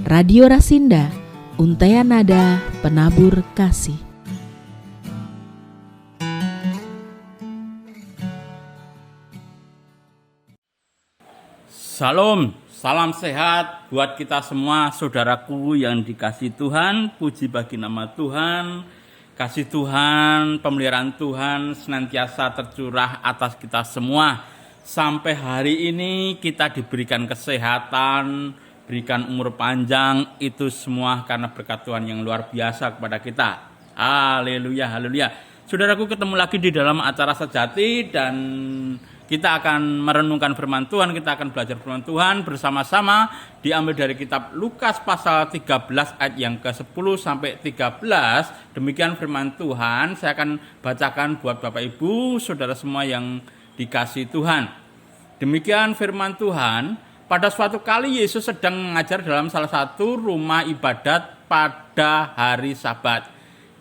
Radio Rasinda, Untaian Nada Penabur Kasih. Salam, salam sehat buat kita semua, saudaraku yang dikasihi Tuhan. Puji bagi nama Tuhan. Kasih Tuhan, pemeliharaan Tuhan senantiasa tercurah atas kita semua. Sampai hari ini kita diberikan kesehatan, berikan umur panjang, itu semua karena berkat Tuhan yang luar biasa kepada kita. Haleluya, haleluya. Saudaraku, ketemu lagi di dalam acara Sejati dan kita akan merenungkan firman Tuhan, kita akan belajar firman Tuhan bersama-sama, diambil dari kitab Lukas pasal 13 ayat yang ke-10 sampai 13. Demikian firman Tuhan, saya akan bacakan buat Bapak Ibu, saudara semua yang dikasihi Tuhan. Demikian firman Tuhan. Pada suatu kali Yesus sedang mengajar dalam salah satu rumah ibadat pada hari Sabat.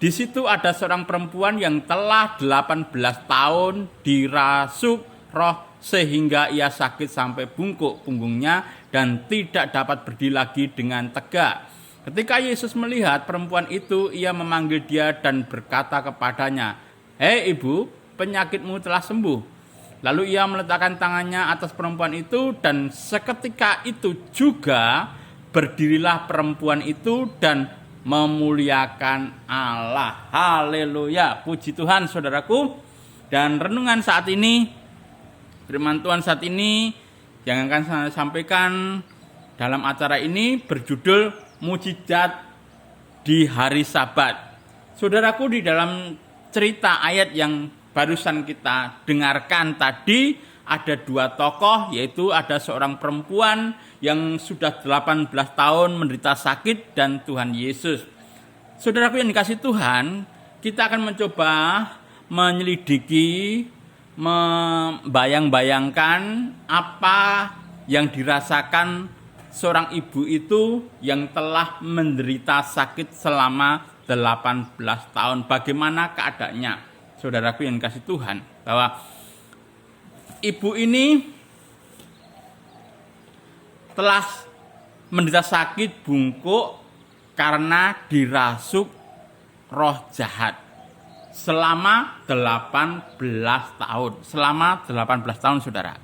Di situ ada seorang perempuan yang telah 18 tahun dirasuk roh sehingga ia sakit sampai bungkuk punggungnya dan tidak dapat berdiri lagi dengan tegak. Ketika Yesus melihat perempuan itu, ia memanggil dia dan berkata kepadanya, "Hei ibu, penyakitmu telah sembuh." Lalu ia meletakkan tangannya atas perempuan itu dan seketika itu juga berdirilah perempuan itu dan memuliakan Allah. Haleluya, puji Tuhan saudaraku. Dan renungan saat ini, firman Tuhan saat ini yang akan saya sampaikan dalam acara ini berjudul Mujizat di Hari Sabat. Saudaraku, di dalam cerita ayat yang barusan kita dengarkan tadi, ada dua tokoh, yaitu ada seorang perempuan yang sudah 18 tahun menderita sakit dan Tuhan Yesus. Saudaraku yang dikasihi Tuhan, kita akan mencoba menyelidiki, membayang-bayangkan apa yang dirasakan seorang ibu itu yang telah menderita sakit selama 18 tahun. Bagaimana keadaannya? Saudaraku yang dikasihi Tuhan, bahwa ibu ini telah menderita sakit bungkuk karena dirasuk roh jahat selama 18 tahun. Selama 18 tahun, saudara.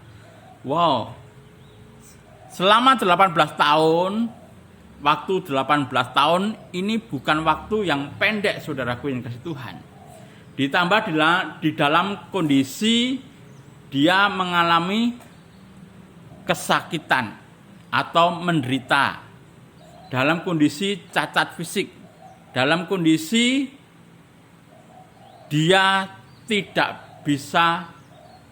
Wow. Selama 18 tahun, waktu 18 tahun ini bukan waktu yang pendek, saudaraku yang dikasihi Tuhan. Ditambah di dalam kondisi dia mengalami kesakitan atau menderita, dalam kondisi cacat fisik, dalam kondisi dia tidak bisa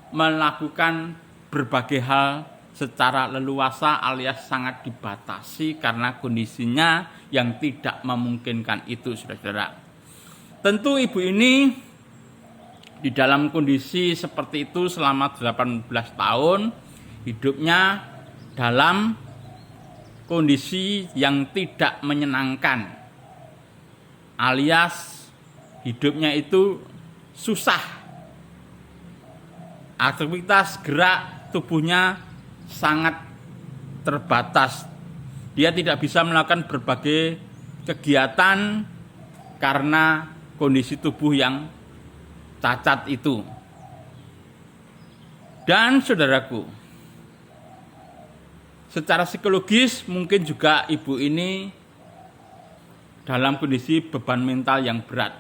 melakukan berbagai hal secara leluasa alias sangat dibatasi karena kondisinya yang tidak memungkinkan itu, saudara-saudara. Tentu ibu ini di dalam kondisi seperti itu selama 18 tahun, hidupnya dalam kondisi yang tidak menyenangkan, alias hidupnya itu susah. Aktivitas gerak tubuhnya sangat terbatas. Dia tidak bisa melakukan berbagai kegiatan karena kondisi tubuh yang cacat itu. Dan saudaraku, secara psikologis mungkin juga ibu ini dalam kondisi beban mental yang berat.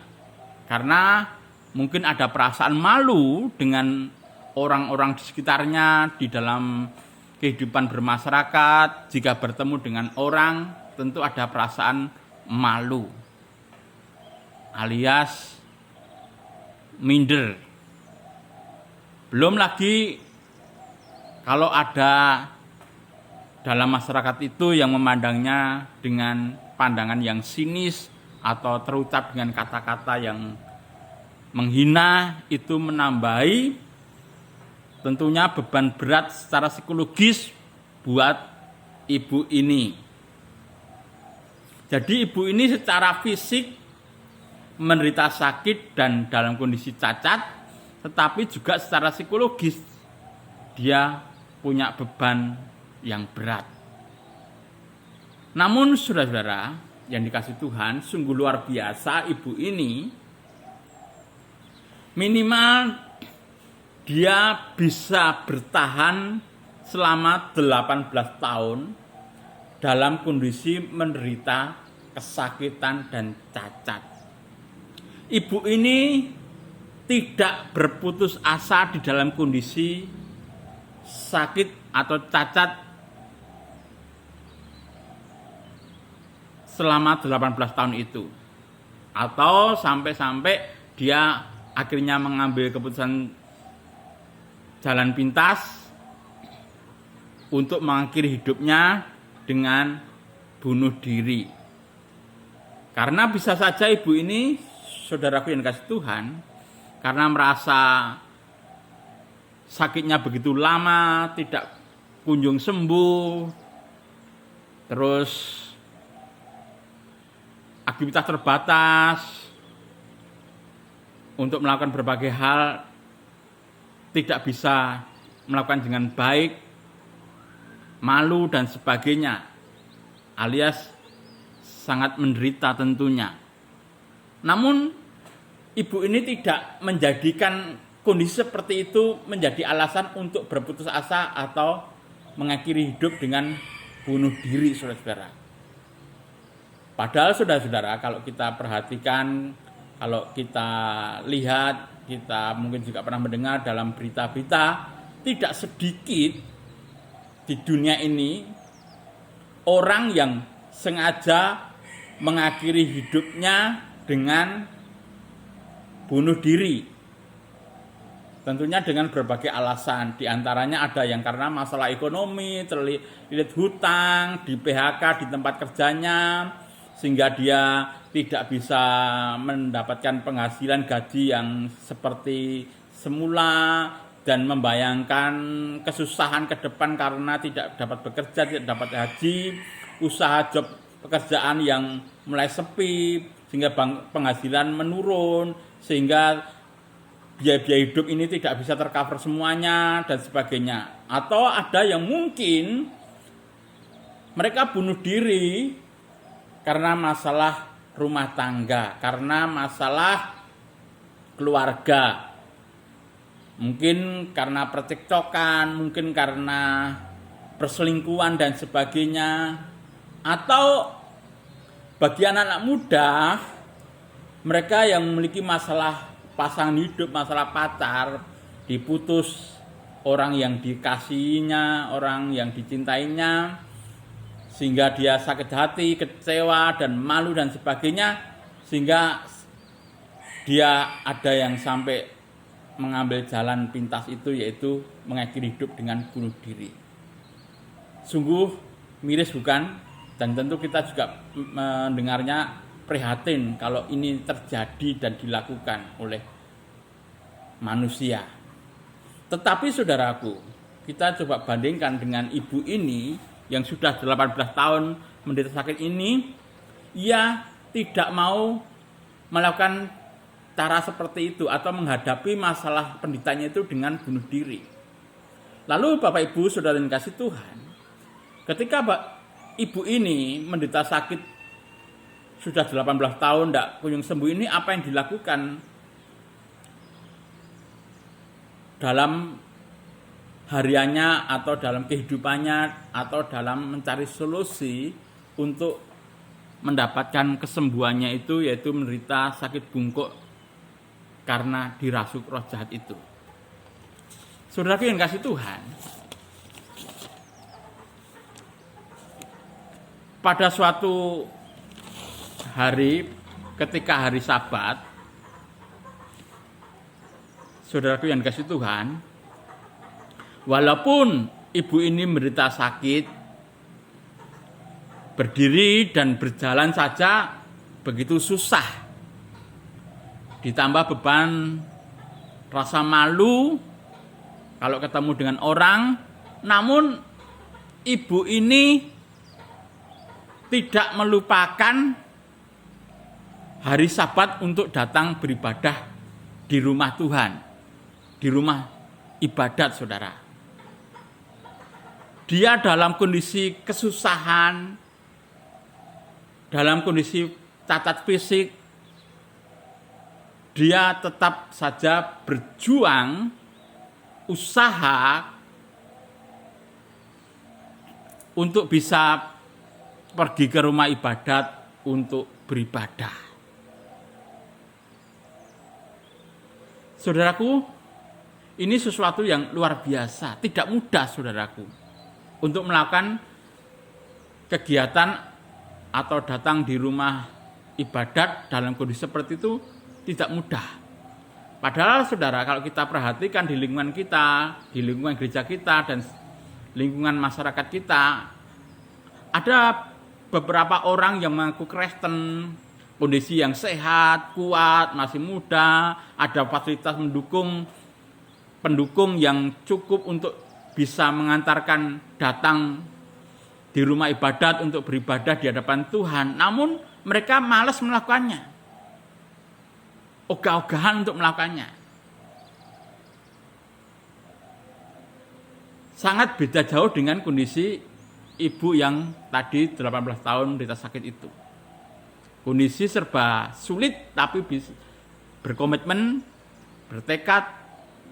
Karena mungkin ada perasaan malu dengan orang-orang di sekitarnya di dalam kehidupan bermasyarakat. Jika bertemu dengan orang, tentu ada perasaan malu alias minder. Belum lagi kalau ada dalam masyarakat itu yang memandangnya dengan pandangan yang sinis atau terucap dengan kata-kata yang menghina, itu menambahi tentunya beban berat secara psikologis buat ibu ini. Jadi ibu ini secara fisik menderita sakit dan dalam kondisi cacat, tetapi juga secara psikologis dia punya beban yang berat. Namun saudara-saudara yang dikasihi Tuhan, sungguh luar biasa ibu ini. Minimal dia bisa bertahan selama 18 tahun dalam kondisi menderita kesakitan dan cacat. Ibu ini tidak berputus asa di dalam kondisi sakit atau cacat selama 18 tahun itu. Atau sampai-sampai dia akhirnya mengambil keputusan jalan pintas untuk mengakhiri hidupnya dengan bunuh diri. Karena bisa saja ibu ini, saudaraku yang dikasihi Tuhan, karena merasa sakitnya begitu lama, tidak kunjung sembuh, terus aktivitas terbatas, untuk melakukan berbagai hal tidak bisa melakukan dengan baik, malu dan sebagainya, alias sangat menderita tentunya. Namun ibu ini tidak menjadikan kondisi seperti itu menjadi alasan untuk berputus asa atau mengakhiri hidup dengan bunuh diri, saudara-saudara. Padahal saudara-saudara, kalau kita perhatikan, kalau kita lihat, kita mungkin juga pernah mendengar dalam berita-berita, tidak sedikit di dunia ini orang yang sengaja mengakhiri hidupnya dengan bunuh diri. Tentunya dengan berbagai alasan. Di antaranya ada yang karena masalah ekonomi, terlilit hutang, di PHK di tempat kerjanya, sehingga dia tidak bisa mendapatkan penghasilan gaji yang seperti semula, dan membayangkan kesusahan ke depan karena tidak dapat bekerja, tidak dapat gaji, usaha job pekerjaan yang mulai sepi, sehingga penghasilan menurun, sehingga biaya-biaya hidup ini tidak bisa tercover semuanya dan sebagainya. Atau ada yang mungkin mereka bunuh diri karena masalah rumah tangga, karena masalah keluarga. Mungkin karena percekcokan, mungkin karena perselingkuhan dan sebagainya. Atau bagi anak-anak muda, mereka yang memiliki masalah pasangan hidup, masalah pacar, diputus orang yang dikasihinya, orang yang dicintainya, sehingga dia sakit hati, kecewa, dan malu dan sebagainya, sehingga dia ada yang sampai mengambil jalan pintas itu, yaitu mengakhiri hidup dengan bunuh diri. Sungguh miris bukan? Dan tentu kita juga mendengarnya prihatin kalau ini terjadi dan dilakukan oleh manusia. Tetapi saudaraku, kita coba bandingkan dengan ibu ini yang sudah 18 tahun menderita sakit ini. Ia tidak mau melakukan cara seperti itu atau menghadapi masalah penderitaannya itu dengan bunuh diri. Lalu Bapak Ibu saudara yang dikasihi Tuhan, ketika ibu ini menderita sakit sudah 18 tahun tidak kunjung sembuh, ini apa yang dilakukan dalam hariannya atau dalam kehidupannya atau dalam mencari solusi untuk mendapatkan kesembuhannya itu, yaitu menderita sakit bungkuk karena dirasuk roh jahat itu. Saudara yang kasih Tuhan, pada suatu hari ketika hari Sabat, saudaraku yang dikasihi Tuhan, walaupun ibu ini menderita sakit, berdiri dan berjalan saja begitu susah, ditambah beban rasa malu kalau ketemu dengan orang, namun ibu ini tidak melupakan hari Sabat untuk datang beribadah di rumah Tuhan, di rumah ibadat, saudara. Dia dalam kondisi kesusahan, dalam kondisi cacat fisik, dia tetap saja berjuang, usaha untuk bisa pergi ke rumah ibadat untuk beribadah. Saudaraku, ini sesuatu yang luar biasa, tidak mudah saudaraku, untuk melakukan kegiatan atau datang di rumah ibadat dalam kondisi seperti itu tidak mudah. Padahal saudara, kalau kita perhatikan di lingkungan kita, di lingkungan gereja kita dan lingkungan masyarakat kita, ada beberapa orang yang mengaku Kristen, kondisi yang sehat, kuat, masih muda, ada fasilitas pendukung yang cukup untuk bisa mengantarkan datang di rumah ibadat untuk beribadah di hadapan Tuhan. Namun mereka malas melakukannya, ogah-ogahan untuk melakukannya. Sangat beda jauh dengan kondisi ibu yang tadi 18 tahun menderita sakit itu. Kondisi serba sulit, tapi berkomitmen, bertekad,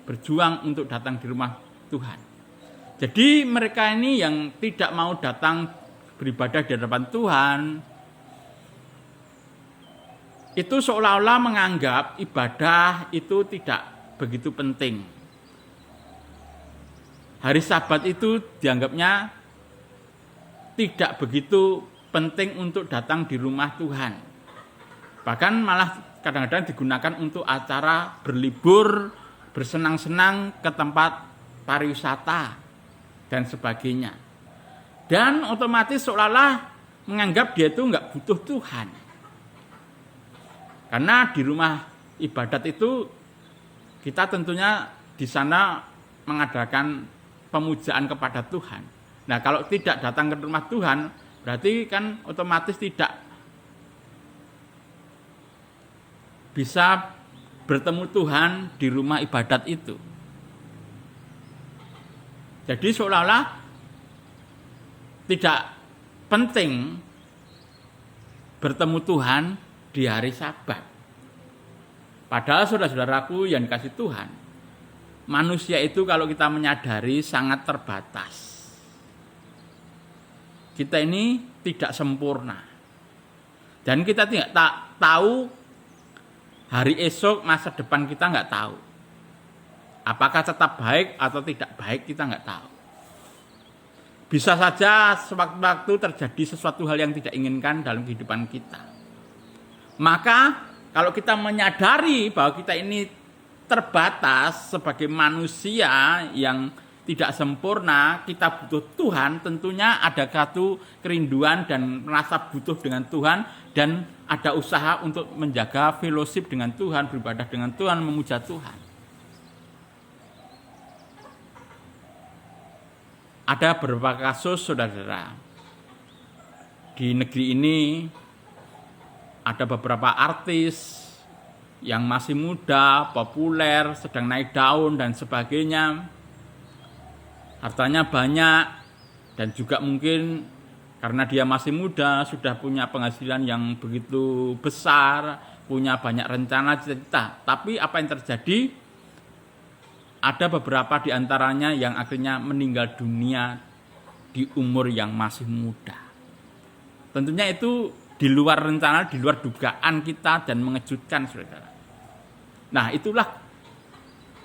berjuang untuk datang di rumah Tuhan. Jadi mereka ini yang tidak mau datang beribadah di hadapan Tuhan, itu seolah-olah menganggap ibadah itu tidak begitu penting. Hari Sabat itu dianggapnya tidak begitu penting untuk datang di rumah Tuhan. Bahkan malah kadang-kadang digunakan untuk acara berlibur, bersenang-senang ke tempat pariwisata dan sebagainya. Dan otomatis seolah-olah menganggap dia itu enggak butuh Tuhan. Karena di rumah ibadat itu kita tentunya di sana mengadakan pemujaan kepada Tuhan. Nah, kalau tidak datang ke rumah Tuhan, berarti kan otomatis tidak bisa bertemu Tuhan di rumah ibadat itu. Jadi seolah-olah tidak penting bertemu Tuhan di hari Sabat. Padahal saudara-saudaraku yang dikasih Tuhan, manusia itu kalau kita menyadari sangat terbatas. Kita ini tidak sempurna. Dan kita tidak tahu hari esok, masa depan kita nggak tahu. Apakah tetap baik atau tidak baik kita nggak tahu. Bisa saja sewaktu-waktu terjadi sesuatu hal yang tidak inginkan dalam kehidupan kita. Maka kalau kita menyadari bahwa kita ini terbatas sebagai manusia yang tidak sempurna, kita butuh Tuhan, tentunya ada satu kerinduan dan merasa butuh dengan Tuhan, dan ada usaha untuk menjaga fellowship dengan Tuhan, beribadah dengan Tuhan, memuja Tuhan. Ada beberapa kasus saudara-saudara. Di negeri ini ada beberapa artis yang masih muda, populer, sedang naik daun dan sebagainya. Hartanya banyak dan juga mungkin karena dia masih muda sudah punya penghasilan yang begitu besar, punya banyak rencana cita-cita. Tapi apa yang terjadi? Ada beberapa di antaranya yang akhirnya meninggal dunia di umur yang masih muda. Tentunya itu di luar rencana, di luar dugaan kita dan mengejutkan saudara. Nah, itulah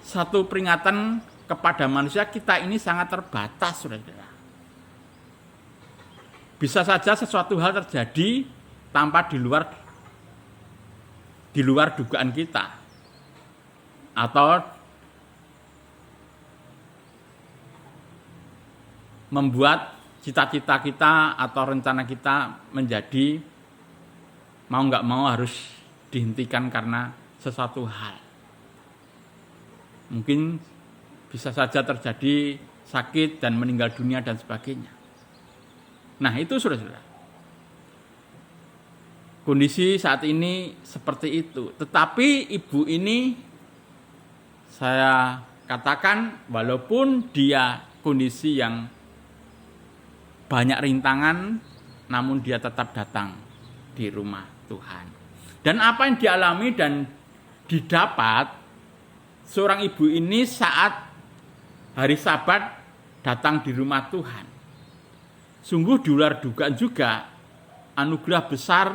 satu peringatan kepada manusia, kita ini sangat terbatas saudara. Bisa saja sesuatu hal terjadi tanpa di luar dugaan kita. Atau membuat cita-cita kita atau rencana kita menjadi mau nggak mau harus dihentikan karena sesuatu hal. Mungkin bisa saja terjadi sakit dan meninggal dunia dan sebagainya. Nah itu saudara-saudara. Kondisi saat ini seperti itu. Tetapi ibu ini saya katakan walaupun dia kondisi yang banyak rintangan, namun dia tetap datang di rumah Tuhan. Dan apa yang dialami dan didapat seorang ibu ini saat hari Sabat datang di rumah Tuhan. Sungguh di luar dugaan juga, anugerah besar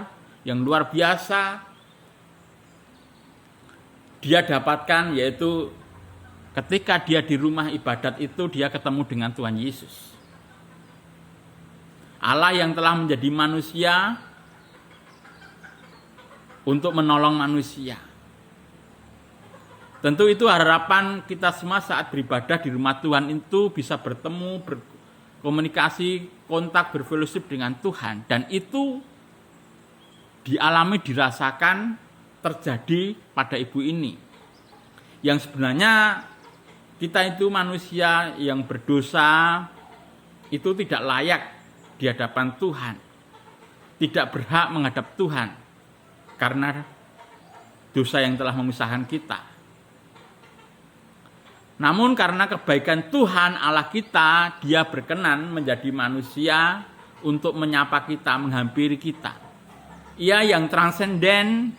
yang luar biasa dia dapatkan, yaitu ketika dia di rumah ibadat itu dia ketemu dengan Tuhan Yesus. Allah yang telah menjadi manusia untuk menolong manusia. Tentu itu harapan kita semua saat beribadah di rumah Tuhan itu bisa bertemu, berkomunikasi, kontak, berfellowship dengan Tuhan. Dan itu dialami, dirasakan, terjadi pada ibu ini. Yang sebenarnya kita itu manusia yang berdosa, itu tidak layak di hadapan Tuhan. Tidak berhak menghadap Tuhan karena dosa yang telah memisahkan kita. Namun karena kebaikan Tuhan Allah kita, dia berkenan menjadi manusia untuk menyapa kita, menghampiri kita. Ia yang transenden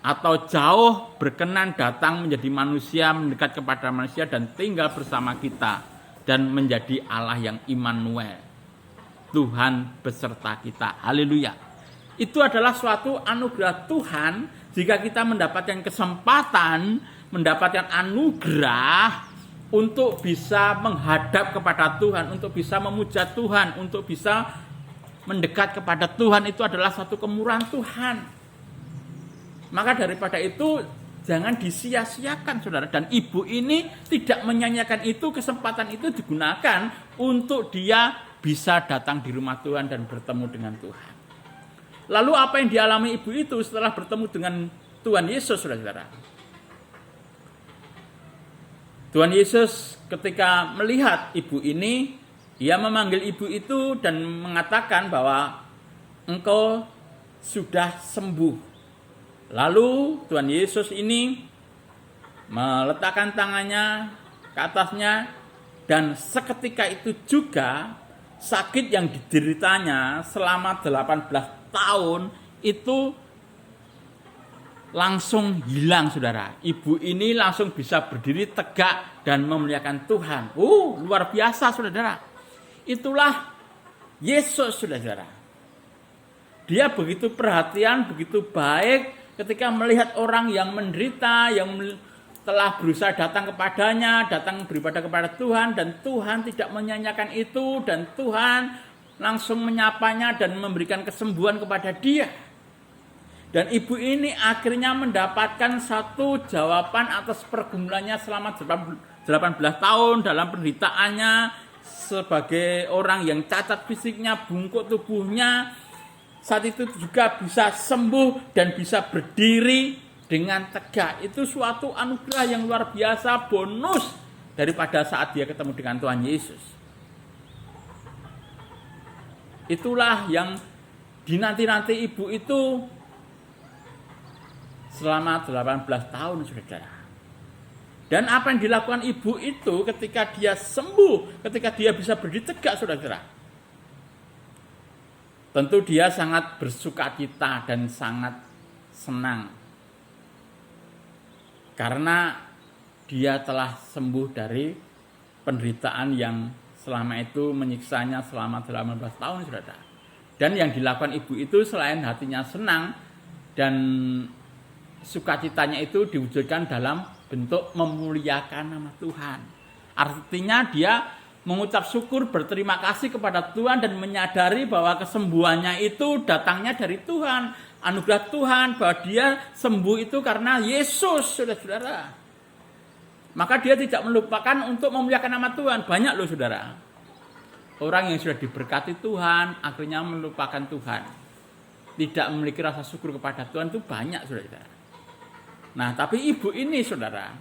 atau jauh berkenan datang menjadi manusia, mendekat kepada manusia dan tinggal bersama kita. Dan menjadi Allah yang Immanuel. Tuhan beserta kita. Haleluya. Itu adalah suatu anugerah Tuhan jika kita mendapatkan kesempatan, mendapatkan anugerah untuk bisa menghadap kepada Tuhan, untuk bisa memuja Tuhan, untuk bisa mendekat kepada Tuhan. Itu adalah satu kemurahan Tuhan. Maka daripada itu jangan disia-siakan saudara. Dan ibu ini tidak menyanyiakan itu, kesempatan itu digunakan untuk dia bisa datang di rumah Tuhan dan bertemu dengan Tuhan. Lalu apa yang dialami ibu itu setelah bertemu dengan Tuhan Yesus, saudara-saudara? Tuhan Yesus ketika melihat ibu ini, dia memanggil ibu itu dan mengatakan bahwa engkau sudah sembuh. Lalu Tuhan Yesus ini meletakkan tangannya ke atasnya dan seketika itu juga sakit yang dideritanya selama 18 tahun itu langsung hilang, saudara. Ibu ini langsung bisa berdiri tegak dan memuliakan Tuhan. Luar biasa, saudara. Itulah Yesus, saudara. Dia begitu perhatian, begitu baik ketika melihat orang yang menderita, yang telah berusaha datang kepadanya, datang beribadah kepada Tuhan, dan Tuhan tidak menyanyiakan itu, dan Tuhan langsung menyapanya dan memberikan kesembuhan kepada dia. Dan ibu ini akhirnya mendapatkan satu jawaban atas pergumulannya selama 18 tahun dalam penderitaannya sebagai orang yang cacat fisiknya, bungkuk tubuhnya. Saat itu juga bisa sembuh dan bisa berdiri dengan tegak. Itu suatu anugerah yang luar biasa, bonus daripada saat dia ketemu dengan Tuhan Yesus. Itulah yang dinanti-nanti ibu itu selama 18 tahun, saudara. Dan apa yang dilakukan ibu itu ketika dia sembuh, ketika dia bisa berdiri tegak, saudara. Tentu dia sangat bersukacita dan sangat senang. Karena dia telah sembuh dari penderitaan yang selama itu menyiksanya selama 18 tahun, saudara. Dan yang dilakukan ibu itu selain hatinya senang dan sukacitanya itu diwujudkan dalam bentuk memuliakan nama Tuhan. Artinya dia mengucap syukur, berterima kasih kepada Tuhan dan menyadari bahwa kesembuhannya itu datangnya dari Tuhan. Anugerah Tuhan bahwa dia sembuh itu karena Yesus, saudara-saudara. Maka dia tidak melupakan untuk memuliakan nama Tuhan. Banyak loh, saudara. Orang yang sudah diberkati Tuhan akhirnya melupakan Tuhan. Tidak memiliki rasa syukur kepada Tuhan itu banyak, saudara-saudara. Nah, tapi ibu ini, saudara,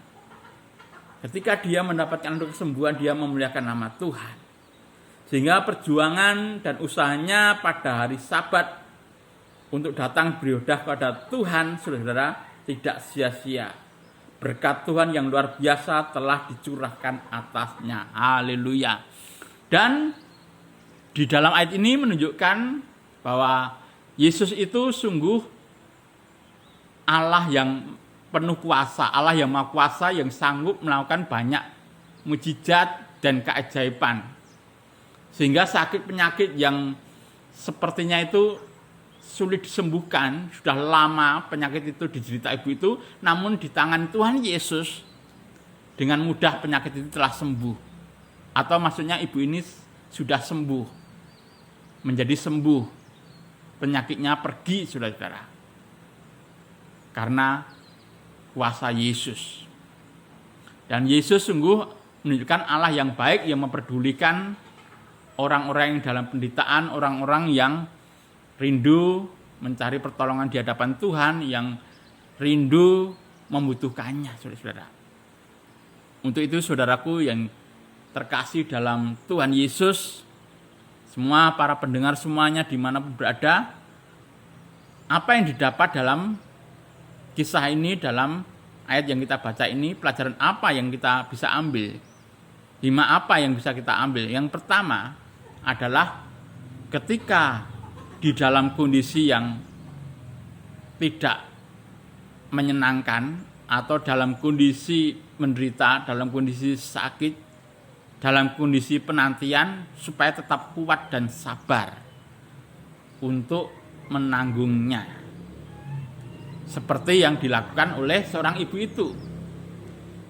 ketika dia mendapatkan kesembuhan, dia memuliakan nama Tuhan. Sehingga perjuangan dan usahanya pada hari Sabat untuk datang beribadah kepada Tuhan, saudara, tidak sia-sia. Berkat Tuhan yang luar biasa telah dicurahkan atasnya. Haleluya. Dan di dalam ayat ini menunjukkan bahwa Yesus itu sungguh Allah yang penuh kuasa, Allah yang maha kuasa yang sanggup melakukan banyak mujizat dan keajaiban. Sehingga sakit penyakit yang sepertinya itu sulit disembuhkan, sudah lama penyakit itu diderita ibu itu, namun di tangan Tuhan Yesus dengan mudah penyakit itu telah sembuh. Atau maksudnya ibu ini sudah sembuh, menjadi sembuh, penyakitnya pergi, saudara-saudara, karena kuasa Yesus. Dan Yesus sungguh menunjukkan Allah yang baik, yang memperdulikan orang-orang yang dalam penderitaan, orang-orang yang rindu mencari pertolongan di hadapan Tuhan, yang rindu membutuhkannya, saudara-saudara. Untuk itu saudaraku yang terkasih dalam Tuhan Yesus, semua para pendengar semuanya dimanapun berada, apa yang didapat dalam kisah ini, dalam ayat yang kita baca ini, pelajaran apa yang kita bisa ambil? 5 apa yang bisa kita ambil? Yang pertama adalah ketika di dalam kondisi yang tidak menyenangkan atau dalam kondisi menderita, dalam kondisi sakit, dalam kondisi penantian, supaya tetap kuat dan sabar untuk menanggungnya. Seperti yang dilakukan oleh seorang ibu itu.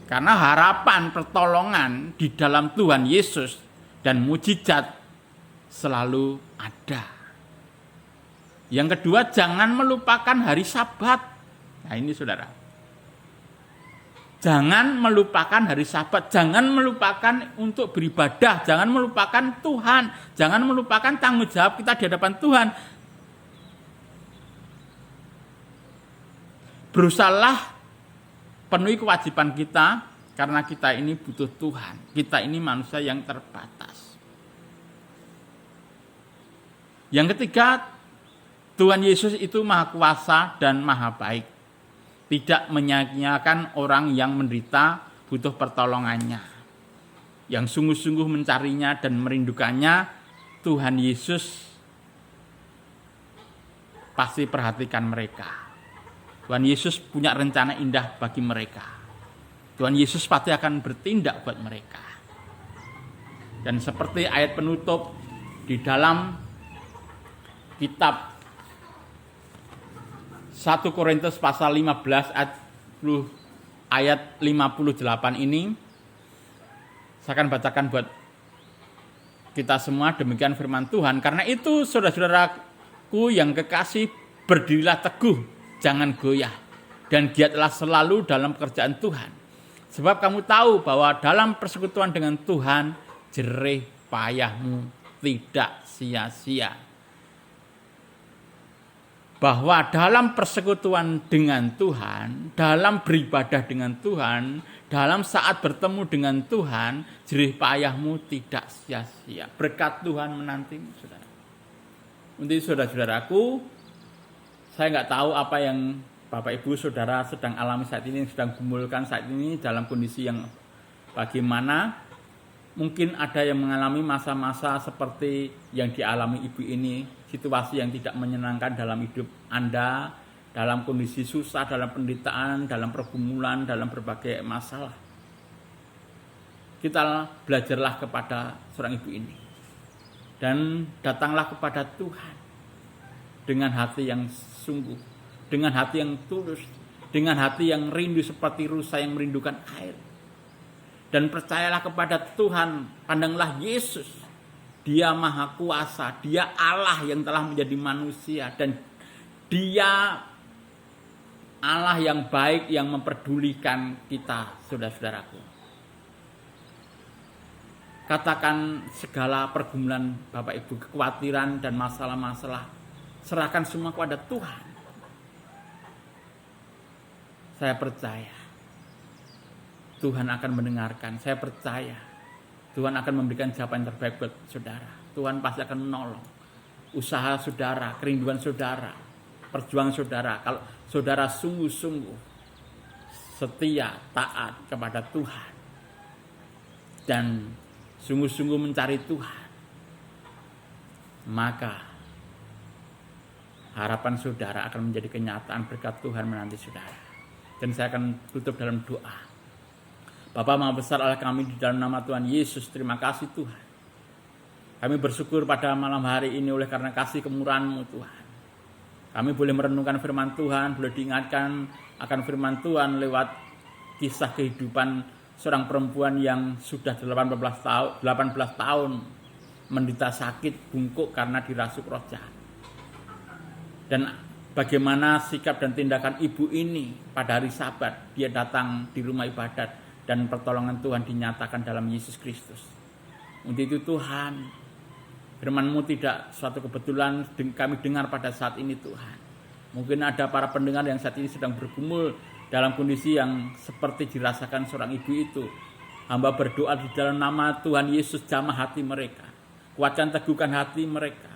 Karena harapan pertolongan di dalam Tuhan Yesus dan mujizat selalu ada. Yang kedua, jangan melupakan hari Sabat. Nah ini saudara. Jangan melupakan hari Sabat, jangan melupakan untuk beribadah, jangan melupakan Tuhan, jangan melupakan tanggung jawab kita di hadapan Tuhan. Berusahalah penuhi kewajiban kita, karena kita ini butuh Tuhan. Kita ini manusia yang terbatas. Yang ketiga, Tuhan Yesus itu maha kuasa dan maha baik. Tidak menyia-nyiakan orang yang menderita butuh pertolongannya. Yang sungguh-sungguh mencarinya dan merindukannya, Tuhan Yesus pasti perhatikan mereka. Tuhan Yesus punya rencana indah bagi mereka. Tuhan Yesus pasti akan bertindak buat mereka. Dan seperti ayat penutup di dalam kitab 1 Korintus pasal 15 ayat 58 ini, saya akan bacakan buat kita semua, demikian firman Tuhan. Karena itu saudara-saudaraku yang kekasih, berdirilah teguh, jangan goyah, dan giatlah selalu dalam pekerjaan Tuhan. Sebab kamu tahu bahwa dalam persekutuan dengan Tuhan, jerih payahmu tidak sia-sia. Bahwa dalam persekutuan dengan Tuhan, dalam beribadah dengan Tuhan, dalam saat bertemu dengan Tuhan, jerih payahmu tidak sia-sia. Berkat Tuhan menantimu, saudara. Untuk saudara-saudaraku, saya nggak tahu apa yang Bapak Ibu Saudara sedang alami saat ini, sedang gumulkan saat ini dalam kondisi yang bagaimana. Mungkin ada yang mengalami masa-masa seperti yang dialami ibu ini, situasi yang tidak menyenangkan dalam hidup Anda, dalam kondisi susah, dalam penderitaan, dalam pergumulan, dalam berbagai masalah. Kita belajarlah kepada seorang ibu ini. Dan datanglah kepada Tuhan dengan hati yang sungguh, dengan hati yang tulus, dengan hati yang rindu seperti rusa yang merindukan air. Dan percayalah kepada Tuhan, pandanglah Yesus. Dia maha kuasa, dia Allah yang telah menjadi manusia. Dan dia Allah yang baik, yang memperdulikan kita, saudara-saudaraku. Katakan segala pergumulan Bapak Ibu, kekhawatiran dan masalah-masalah, serahkan semua kepada Tuhan. Saya percaya Tuhan akan mendengarkan. Saya percaya Tuhan akan memberikan jawaban terbaik buat saudara. Tuhan pasti akan menolong usaha saudara, kerinduan saudara, perjuangan saudara. Kalau saudara sungguh-sungguh setia, taat kepada Tuhan, dan sungguh-sungguh mencari Tuhan, maka harapan saudara akan menjadi kenyataan berkat Tuhan menanti saudara. Dan saya akan tutup dalam doa. Bapa Maha Besar Allah kami, di dalam nama Tuhan Yesus, terima kasih Tuhan. Kami bersyukur pada malam hari ini oleh karena kasih kemurahan-Mu Tuhan. Kami boleh merenungkan firman Tuhan, boleh diingatkan akan firman Tuhan lewat kisah kehidupan seorang perempuan yang sudah 18 tahun menderita sakit bungkuk karena dirasuk roh jahat. Dan bagaimana sikap dan tindakan ibu ini pada hari Sabat, dia datang di rumah ibadat dan pertolongan Tuhan dinyatakan dalam Yesus Kristus. Untuk itu Tuhan, firman-Mu tidak suatu kebetulan kami dengar pada saat ini Tuhan. Mungkin ada para pendengar yang saat ini sedang bergumul dalam kondisi yang seperti dirasakan seorang ibu itu. Hamba berdoa di dalam nama Tuhan Yesus, jamah hati mereka. Kuatkan, teguhkan hati mereka.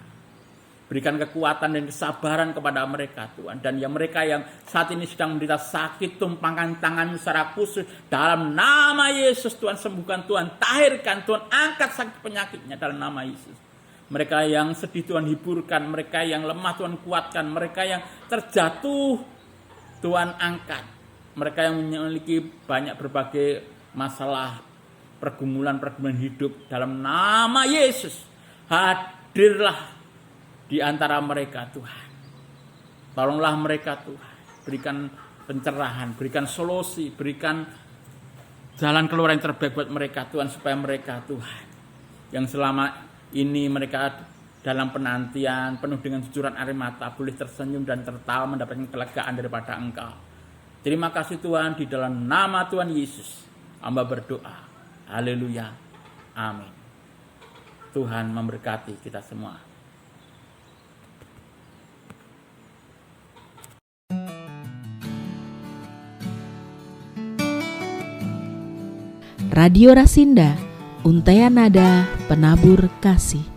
Berikan kekuatan dan kesabaran kepada mereka Tuhan. Dan yang mereka yang saat ini sedang menderita sakit, tumpangkan tangan secara khusus dalam nama Yesus. Tuhan sembuhkan, Tuhan tahirkan, Tuhan angkat sakit penyakitnya dalam nama Yesus. Mereka yang sedih Tuhan hiburkan, mereka yang lemah Tuhan kuatkan, mereka yang terjatuh Tuhan angkat. Mereka yang memiliki banyak berbagai masalah, pergumulan hidup dalam nama Yesus. Hadirlah di antara mereka Tuhan. Tolonglah mereka Tuhan. Berikan pencerahan, berikan solusi, berikan jalan keluar yang terbaik buat mereka Tuhan. Supaya mereka Tuhan yang selama ini mereka dalam penantian penuh dengan cucuran air mata boleh tersenyum dan tertawa mendapatkan kelegaan daripada Engkau. Terima kasih Tuhan, di dalam nama Tuhan Yesus hamba berdoa. Haleluya. Amin. Tuhan memberkati kita semua. Radio Rasinda, Untaian Nada Penabur Kasih.